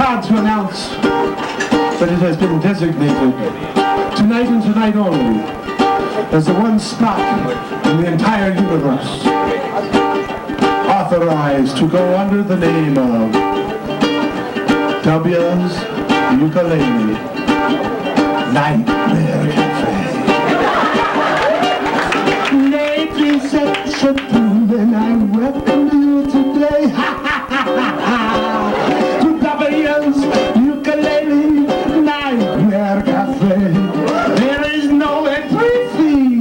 proud to announce that it has been designated tonight and tonight only as the one spot in the entire universe authorized to go under the name of W's Ukulele Nightmare Cafe. Ladies and gentlemen, I welcome you today to W's Ukulele Nightmare Cafe. There is no entry fee,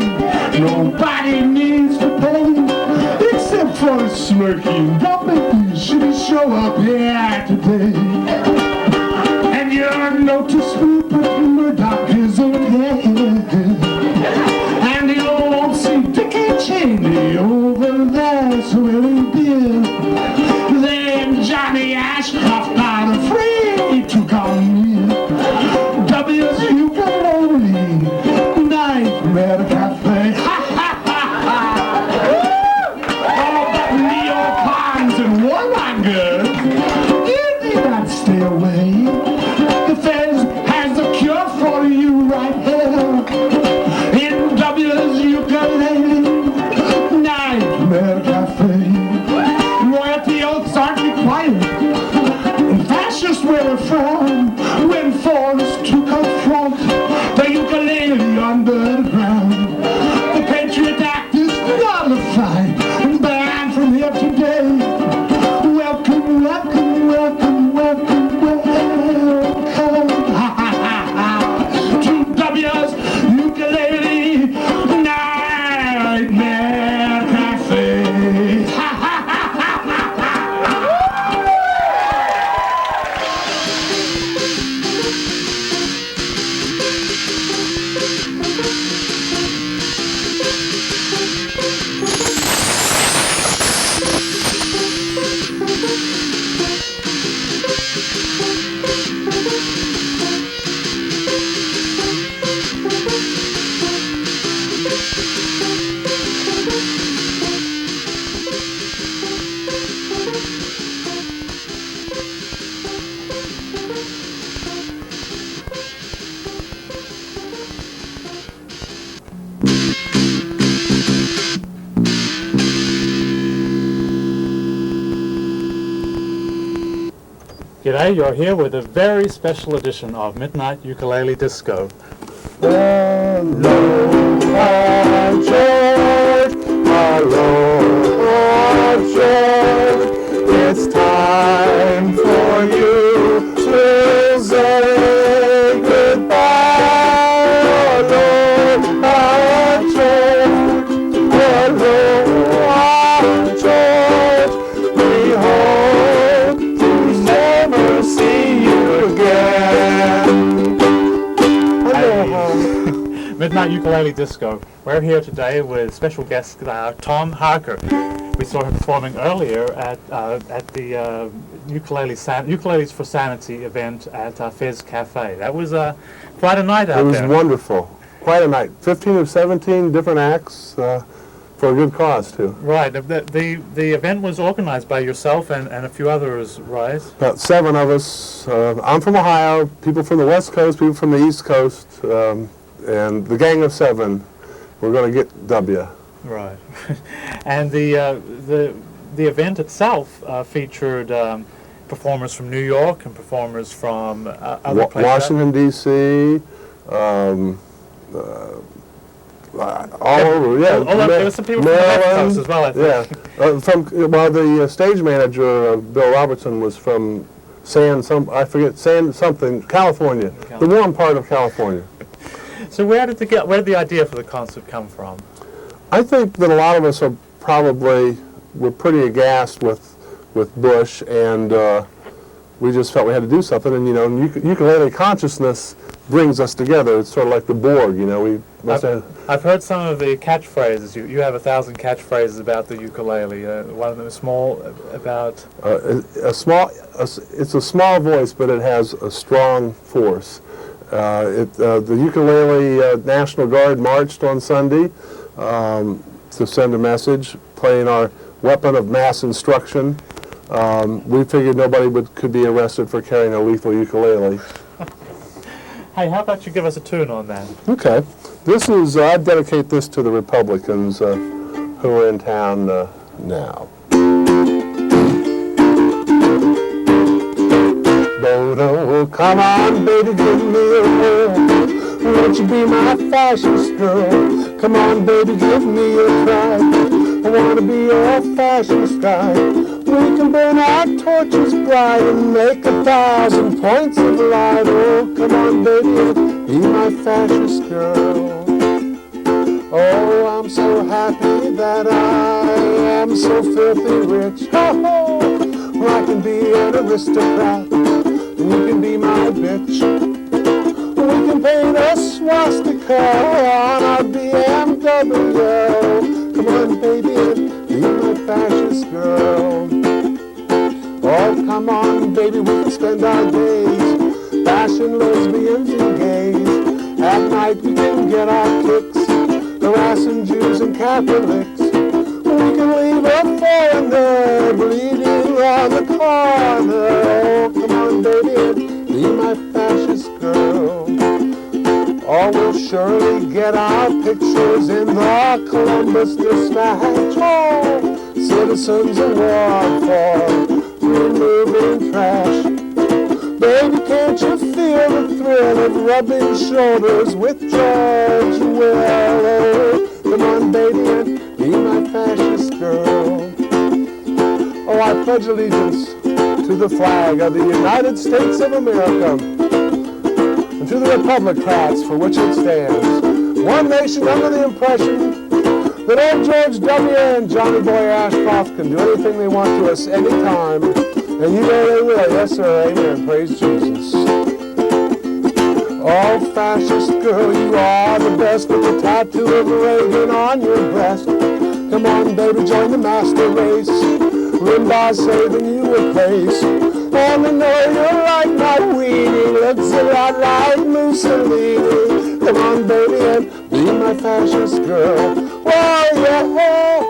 nobody needs to pay, except for a smirking W. Should show up here today. And your notice will put Murdoch is okay. And you won't see Dickie Cheney over there swilling beer. Then Johnny Ashcroft not afraid to come near. W's Ukulele Nightmare Cafe. Ha ha ha ha! All that neocons and warmongers, you need not stay away. The Feds has the cure for you right here in W's Ukulele Nightmare Cafe. Royalty oaths aren't required, and fascists wear a frown when forced to confront the ukulele underground. The Patriot Act is nullified and banned from here today. Welcome, welcome, welcome, welcome, welcome to W's Ukulele Nightmare Cafe. G'day, you're here with a very special edition of Midnight Ukulele Disco. Hello, George. Hello, George. It's time for you to say goodbye. Hello, George. Hello, George. We hope to never see you again. Midnight Ukulele Disco. We're here today with special guest Tom Harker. We saw him performing earlier at the Ukuleles for Sanity event at Fez Cafe. That was quite a night out there. It was wonderful. Quite a night. 15 or 17 different acts for a good cause, too. Right. The event was organized by yourself and a few others, right? About 7 of us. I'm from Ohio, people from the West Coast, people from the East Coast, and the gang of 7. We're going to get W. Right. And the event itself featured performers from New York and performers from other places. Washington, D.C., all over, yeah. There were some people from the West Coast as well, I think. Yeah. The stage manager, Bill Robertson, was from California, the warm part of California. So where did the idea for the concert come from? I think that a lot of us were pretty aghast with Bush, and we just felt we had to do something. And ukulele consciousness brings us together. It's sort of like the Borg, I've heard some of the catchphrases. You have 1,000 catchphrases about the ukulele. One of them is small, about... It's a small voice, but it has a strong force. The Ukulele National Guard marched on Sunday to send a message, playing our weapon of mass instruction. We figured nobody could be arrested for carrying a lethal ukulele. Hey, how about you give us a tune on that? Okay. This is, I dedicate this to the Republicans who are in town now. Dodo, come on, baby, give me a whirl. Won't you be my fascist girl? Come on, baby, give me a try. I wanna be your fascist guy. We can burn our torches bright and make 1,000 points of light. Oh, come on, baby, be my fascist girl. Oh, I'm so happy that I am so filthy rich. Oh, I can be an aristocrat, and you can be my bitch. We can paint a swastika on our BMW. Come on, baby, be my fascist girl. Oh, come on, baby, we can spend our days bashing lesbians and gays. At night we can get our kicks, harassing Jews and Catholics. We can leave a foreigner bleeding on the corner. Oh, come on, baby, be my fascist girl. Oh, we'll surely get our pictures in the Columbus Dispatch. Oh, citizens award for removing trash. Baby, can't you feel the thrill of rubbing shoulders with George Will? Oh, come on, baby, and be my fascist girl. Oh, I pledge allegiance to the flag of the United States of America and to the republicrats for which it stands, one nation under the impression that old George W. and Johnny Boy Ashcroft can do anything they want to us anytime. And you know they will. Yes, sir. Amen. Praise Jesus. Oh, fascist girl, you are the best with the tattoo of Reagan on your breast. Come on, baby, join the master race. Limbaugh's saving you a place. And I know you like my weenie. Looks a lot like Mussolini. Come on, baby, and be my fascist girl. Whoa, yeah, oh.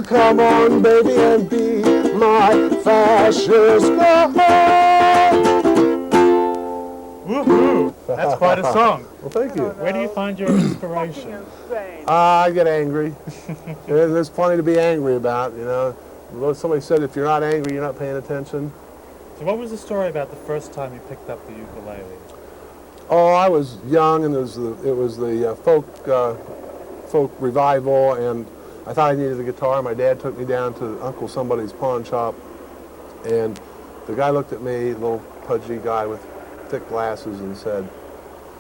Come on, baby, and be my fascist girl. Woohoo! That's quite a song. Well, thank you. Where do you find your inspiration? I get angry. There's plenty to be angry about, you know. Somebody said if you're not angry, you're not paying attention. So what was the story about the first time you picked up the ukulele? Oh, I was young, and it was the folk revival, and I thought I needed a guitar. My dad took me down to Uncle Somebody's pawn shop, and the guy looked at me, little pudgy guy with thick glasses, and said,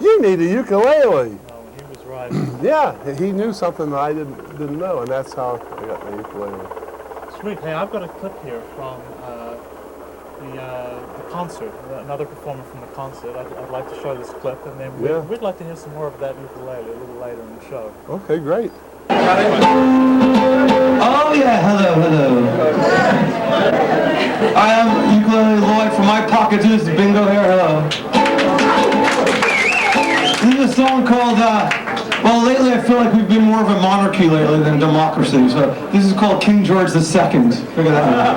"You need a ukulele." Oh, he was right. Yeah, he knew something that I didn't know, and that's how I got my ukulele. Sweet. Hey, I've got a clip here from the concert, another performer from the concert. I'd like to show this clip, and then we'd like to hear some more of that ukulele a little later in the show. Okay, great. Oh yeah, hello. I am Ukulele Lloyd from my pocket. This is Bingo here, hello. This is a song called, well, lately I feel like we've been more of a monarchy lately than democracy, so this is called King George II. Figure that out.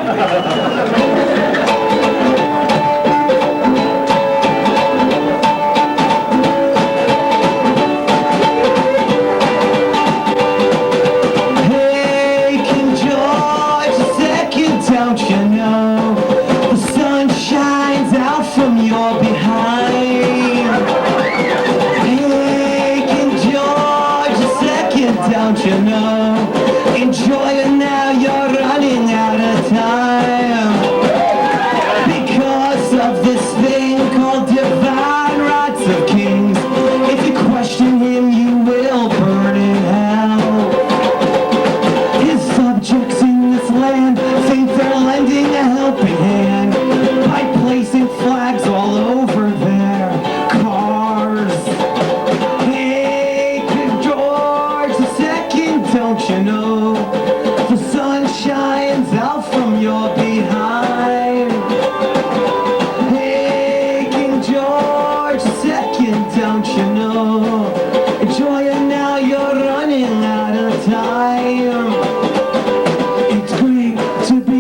It's great to be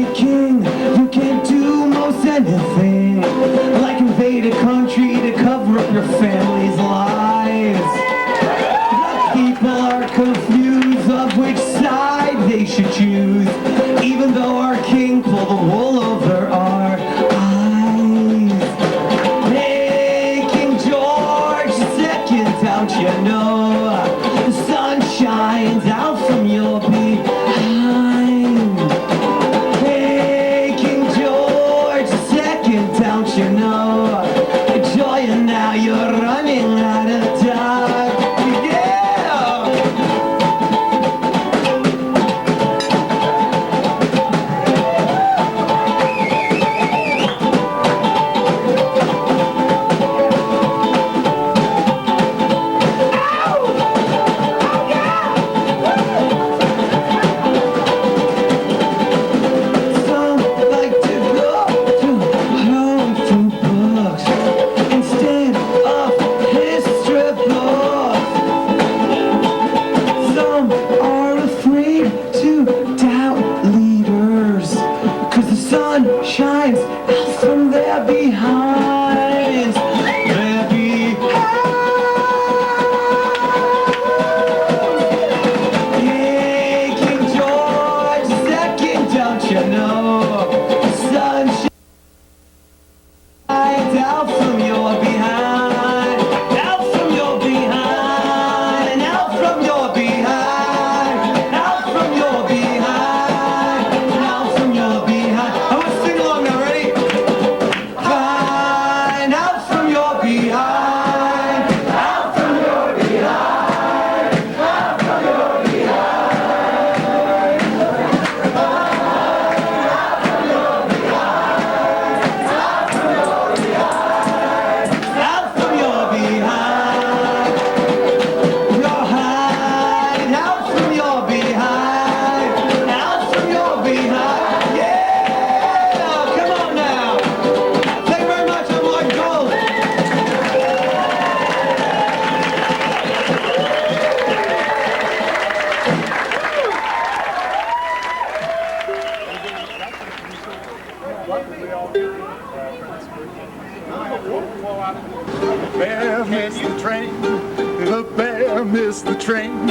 bear missed the train. The bear missed the train.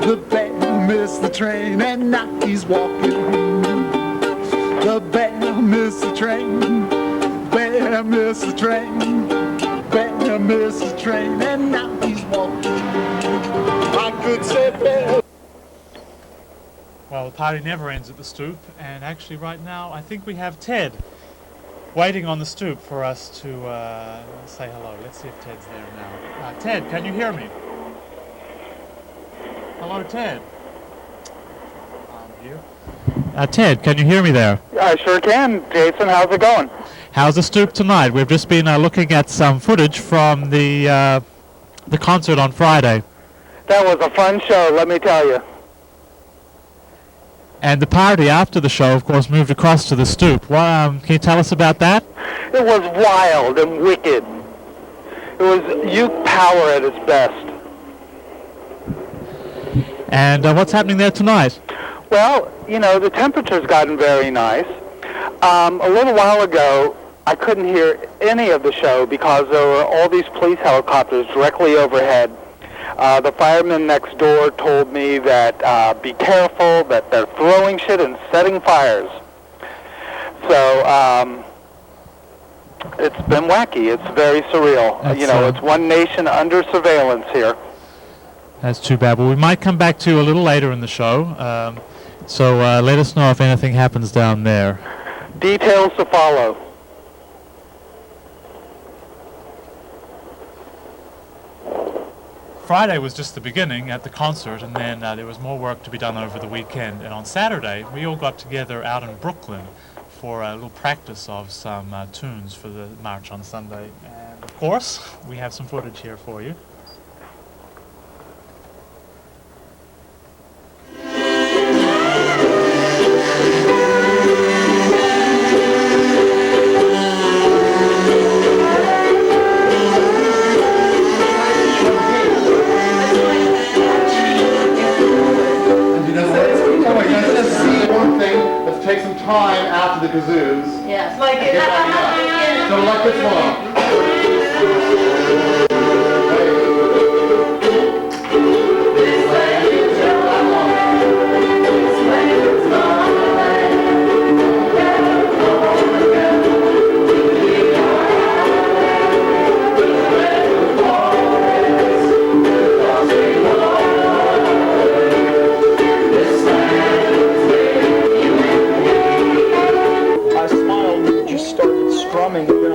The bear missed the train, and now he's walking. The bear missed the train. Bear missed the train. Bear missed the train, and now he's walking. I could say bear. Well, the party never ends at the stoop, and actually right now I think we have Ted waiting on the stoop for us to say hello. Let's see if Ted's there now. Ted, can you hear me? Hello, Ted. Here. Ted, can you hear me there? I sure can, Jason. How's it going? How's the stoop tonight? We've just been looking at some footage from the concert on Friday. That was a fun show, let me tell you. And the party after the show, of course, moved across to the stoop. Well, can you tell us about that? It was wild and wicked. It was uke power at its best. And what's happening there tonight? Well, you know, the temperature's gotten very nice. A little while ago, I couldn't hear any of the show because there were all these police helicopters directly overhead. The firemen next door told me that be careful, that they're throwing shit and setting fires. So it's been wacky. It's very surreal. That's, you know, it's one nation under surveillance here. That's too bad. Well, we might come back to you a little later in the show. So let us know if anything happens down there. Details to follow. Friday was just the beginning at the concert, and then there was more work to be done over the weekend. And on Saturday, we all got together out in Brooklyn for a little practice of some tunes for the march on Sunday. And of course, we have some footage here for you. Take some time after the kazoos. Yes. Like it. So like this one.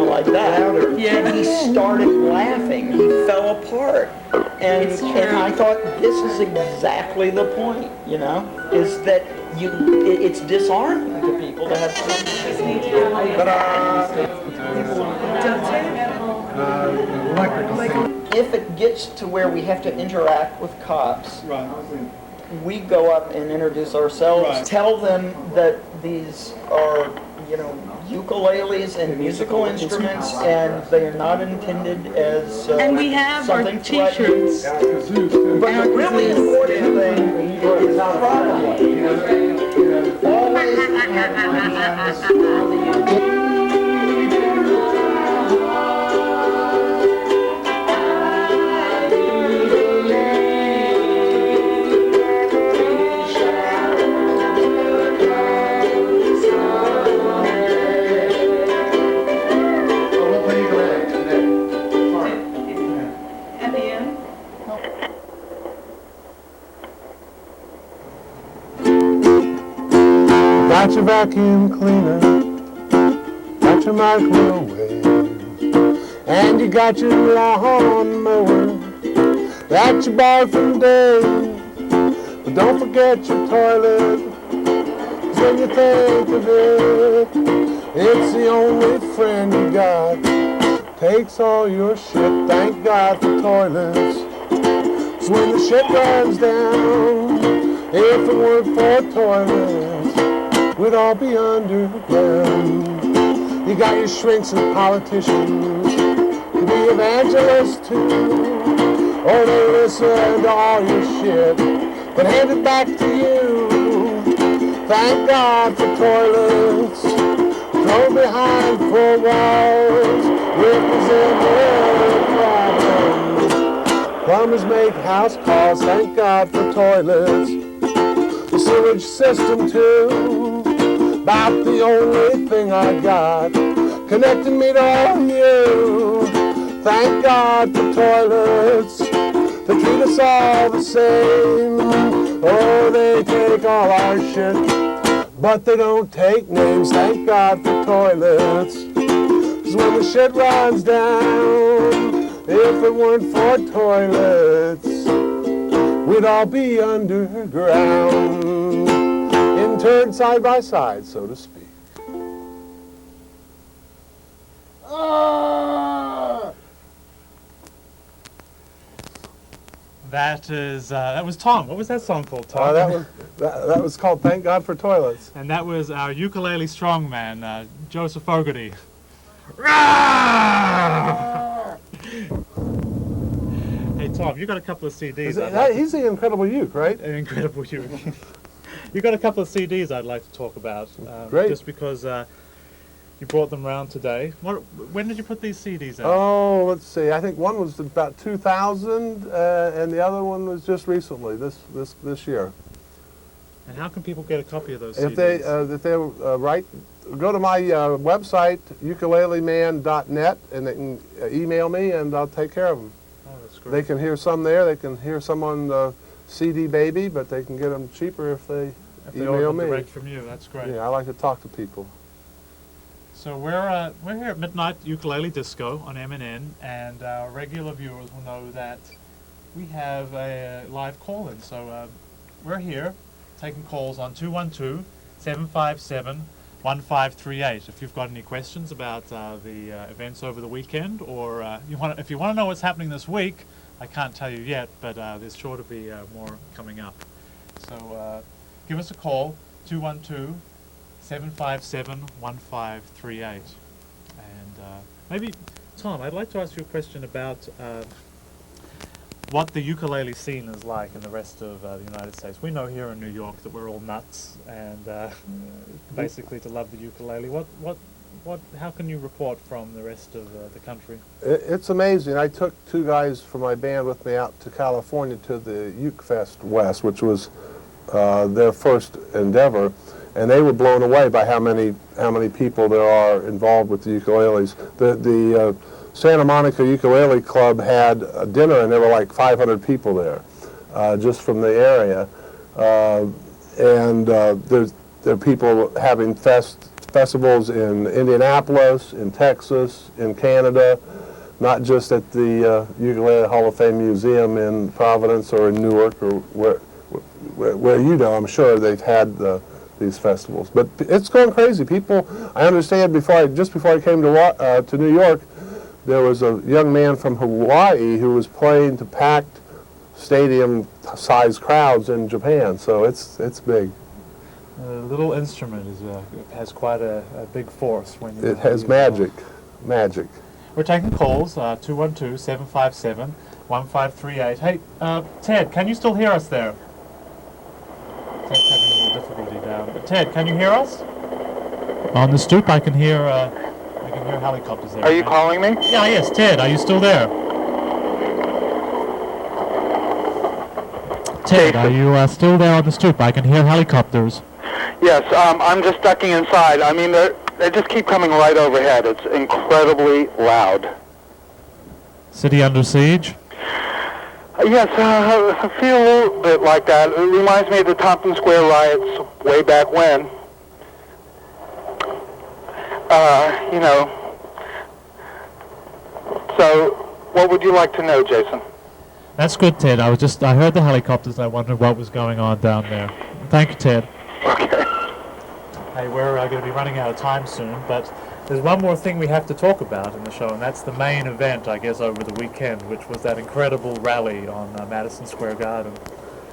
Like that. Yeah. He started laughing. He fell apart. And I thought, this is exactly the point, you know, is that it's disarming to people to have something. But if it gets to where we have to interact with cops, we go up and introduce ourselves, tell them that these are, you know, ukuleles and musical instruments, and they are not intended as and we have our something t-shirts. But the really important thing is probably always have my hands on the Got your vacuum cleaner, got your microwave, and you got your lawn mower that you bought from Dave. But don't forget your toilet, 'cause when you think of it, it's the only friend you got. Takes all your shit, thank God for toilets. 'Cause when the shit runs down, if it weren't for toilets, we'd all be underground. You got your shrinks and politicians to be evangelists too. Oh, they listen to all your shit, but hand it back to you. Thank God for toilets. Drove behind four walls. Represented problems. Plumbers make house calls. Thank God for toilets. The sewage system too. About the only thing I got. Connecting me to all you. Thank God for toilets. They treat us all the same. Oh, they take all our shit, but they don't take names. Thank God for toilets. 'Cause when the shit runs down, if it weren't for toilets, we'd all be underground. Interned side by side, so to speak. That was Tom. What was that song called, Tom? That was called Thank God for Toilets. And that was our ukulele strongman, Joseph Fogarty. Hey, Tom, you got a couple of CDs. He's the Incredible Uke, right? An Incredible Uke. You got a couple of CDs I'd like to talk about. Great. Just because you brought them round today. When did you put these CDs out? Oh, let's see. I think one was about 2000, and the other one was just recently, this year. And how can people get a copy of those If CDs? they write, go to my website, ukuleleman.net, and they can email me, and I'll take care of them. Oh, that's great. They can hear some there. They can hear some on CD Baby, but they can get them cheaper if they email order me. direct from you, that's great. Yeah, I like to talk to people. So we're here at Midnight Ukulele Disco on MNN, and our regular viewers will know that we have a live call-in. So we're here taking calls on 212-757-1538. If you've got any questions about the events over the weekend, or if you want to know what's happening this week, I can't tell you yet, but there's sure to be more coming up. So give us a call, 212-757-1538. And maybe, Tom, I'd like to ask you a question about what the ukulele scene is like in the rest of the United States. We know here in New York that we're all nuts and basically to love the ukulele. How can you report from the rest of the country? It's amazing. I took two guys from my band with me out to California to the Uke Fest West, which was their first endeavor, and they were blown away by how many people there are involved with the ukuleles. The Santa Monica Ukulele Club had a dinner, and there were like 500 people there, just from the area. There are people having festivals in Indianapolis, in Texas, in Canada, not just at the Ukulele Hall of Fame Museum in Providence or in Newark, or where I'm sure they've had these festivals. But it's going crazy. People, I understand, just before I came to New York, there was a young man from Hawaii who was playing to packed stadium-sized crowds in Japan. So it's big. A little instrument has quite a big force when you. It has magic. We're taking calls, 212-757-1538. Hey, Ted, can you still hear us there? Ted's having a little difficulty down. But Ted, can you hear us? On the stoop, I can hear helicopters there. Are you calling me? Yeah, yes, Ted, are you still there? Ted, are you still there on the stoop? I can hear helicopters. Yes, I'm just ducking inside. I mean, they just keep coming right overhead. It's incredibly loud. City under siege? Yes, I feel a little bit like that. It reminds me of the Tompkins Square riots way back when. So, what would you like to know, Jason? That's good, Ted. I heard the helicopters. I wondered what was going on down there. Thank you, Ted. Okay. Hey, we're going to be running out of time soon, but there's one more thing we have to talk about in the show, and that's the main event, I guess, over the weekend, which was that incredible rally on Madison Square Garden.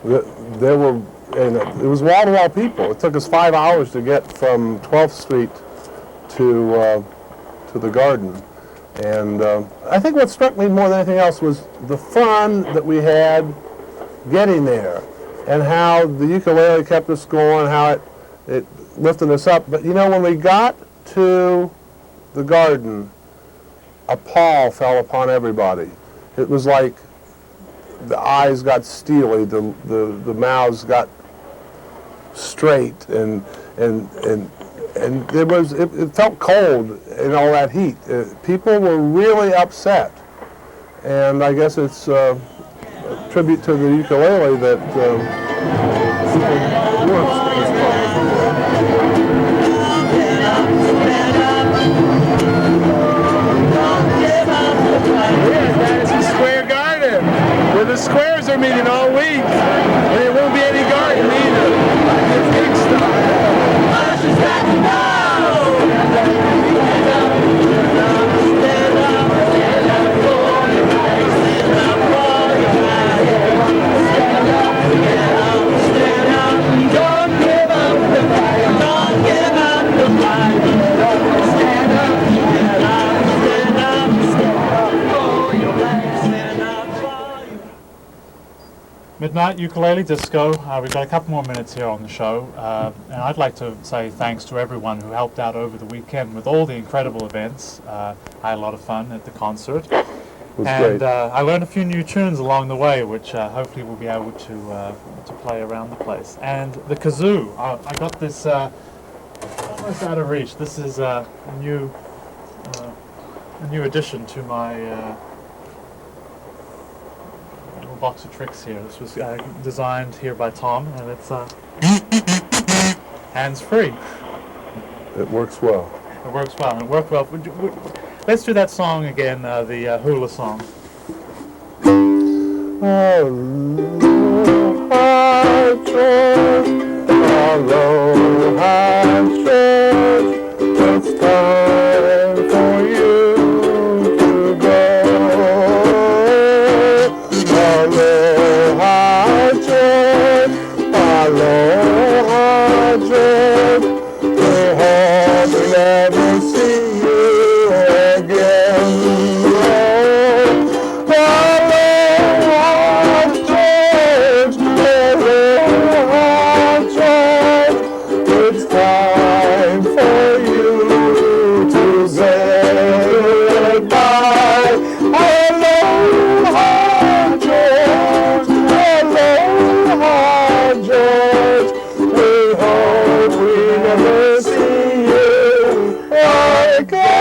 It was wall-to-wall people. It took us 5 hours to get from 12th Street to the Garden. And I think what struck me more than anything else was the fun that we had getting there, and how the ukulele kept us going, how it lifted us up. But you know, when we got to the garden, a pall fell upon everybody. It was like the eyes got steely, the mouths got straight, and it felt cold in all that heat. People were really upset, and I guess it's a tribute to the ukulele that people weren't as Yeah, it's a square garden where the squares are meeting all week, and there won't be any garden either. It's big stuff. Midnight Ukulele Disco. We've got a couple more minutes here on the show, and I'd like to say thanks to everyone who helped out over the weekend with all the incredible events. I had a lot of fun at the concert, and I learned a few new tunes along the way, which hopefully we'll be able to play around the place. And the kazoo, I got this almost out of reach. This is a new addition to my box of tricks here. This was designed here by Tom, and it's hands-free. It works well. It works well, and it worked well. Let's do that song again, the hula song. Aloha, George. Aloha, George. It's time for you to go. Aloha, George. Aloha, George. We hope we never see you again. Aloha, George. Aloha, George. It's time for you to say goodbye. Aloha, George. Aloha, George. We hope we never see you again.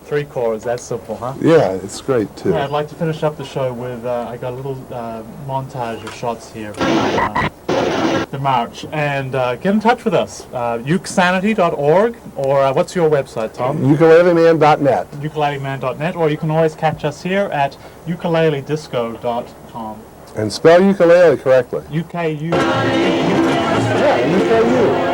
3 chords, that's simple, huh? Yeah, it's great too. Yeah, I'd like to finish up the show with, I got a little montage of shots here from the march. And get in touch with us, ukesanity.org, or what's your website, Tom? Ukuleleman.net. ukuleleman.net, or you can always catch us here at ukeleledisco.com. And spell ukulele correctly. UKU. Yeah, UKU.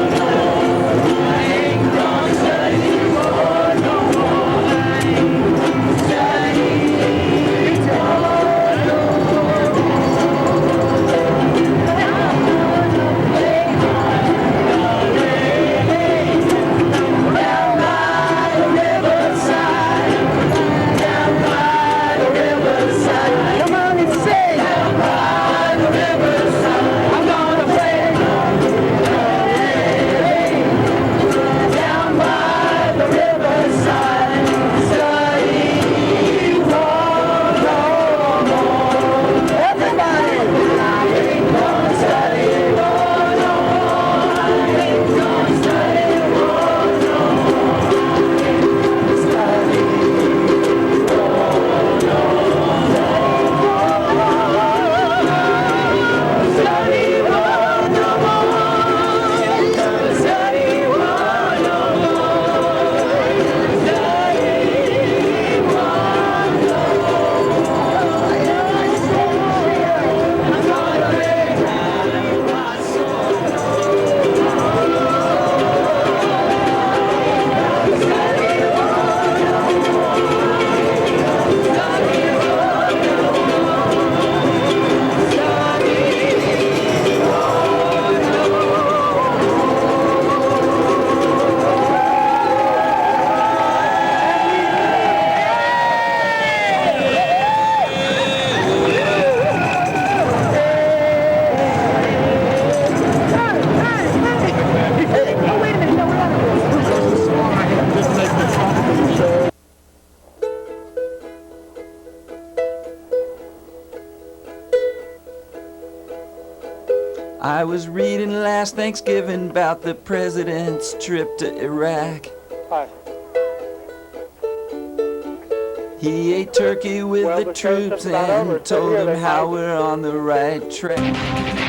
Come on and say, I'm gonna play was reading last Thanksgiving about the president's trip to Iraq. Hi. He ate turkey with Well, the the show's troops just about over, and so told here them they how might- we're on the right track.